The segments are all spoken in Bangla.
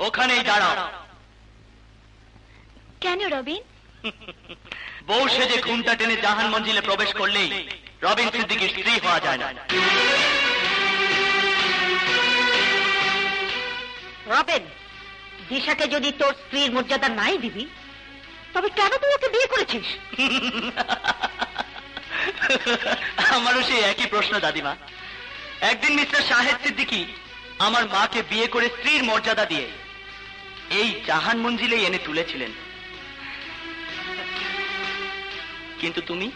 ওখানেই দাঁড়াও। কেন রবিন? বউ সেজে ঘুমটা টেনে জাহান মঞ্জিলে প্রবেশ করলেই রবিন সিদ্দিকীর স্ত্রী হওয়া যায় না। রবিন, দিশাকে যদি তোর স্ত্রীর মর্যাদা নাই দিবি, তবে কেন তুই ওকে বিয়ে করেছিস? আমারও সেই একই প্রশ্ন দাদিমা। একদিন মিস্টার শাহেদ সিদ্দিকী আমার মাকে বিয়ে করে স্ত্রীর মর্যাদা দিয়ে এই জাহান মঞ্জিলে এনে তুলেছিলেন, কিন্তু তুমি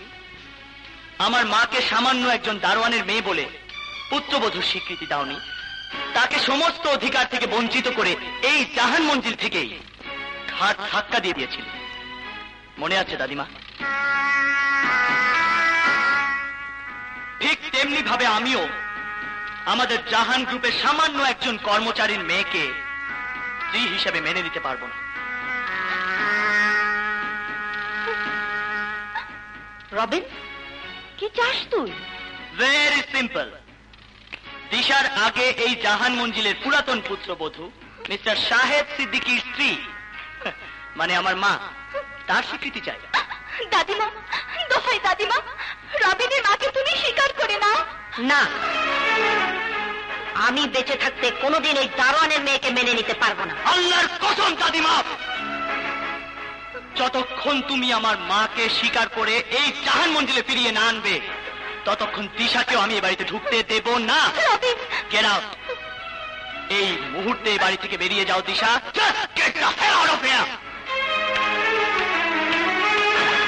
আমার মাকে সামান্য একজন দারোয়ানের মেয়ে বলে পুত্রবধূর স্বীকৃতি দাওনি, তাকে সমস্ত অধিকার থেকে বঞ্চিত করে এই জাহান মঞ্জিল থেকেই ঘাট ধাক্কা দিয়ে দিয়েছিলে। মনে আছে দাদিমা? ঠিক তেমনি ভাবে আমিও আমাদের জাহান গ্রুপের সামান্য একজন কর্মচারীর মেয়েকে স্ত্রী হিসেবে মেনে নিতে পারবো না। রবিন, কি চাস তুই? Very simple. দিশার আগে এই জাহান মঞ্জিলের পুরাতন পুত্রবধূ মিস্টার শাহেদ সিদ্দিকীর স্ত্রী, মানে আমার মা, তার স্বীকৃতি চাই। দাদিমা, দোহাই দাদিমা, রবিনের মাকে তুমি স্বীকার করে নাও। না, আমি বেঁচে থাকতে কোনোদিন এই দারোয়ানের মেয়েকে মেনে নিতে পারবো না। আল্লাহর কসম দাদিমা, যতক্ষণ তুমি আমার মাকে স্বীকার করে এই জাহান মঞ্জিলে ফিরিয়ে না আনবে, ততক্ষণ দিশাকেও আমি এ বাড়িতে ঢুকতে দেব না। Get out. এই মুহূর্তে এই বাড়ি থেকে বেরিয়ে যাও দিশা। Just get the hell out of here!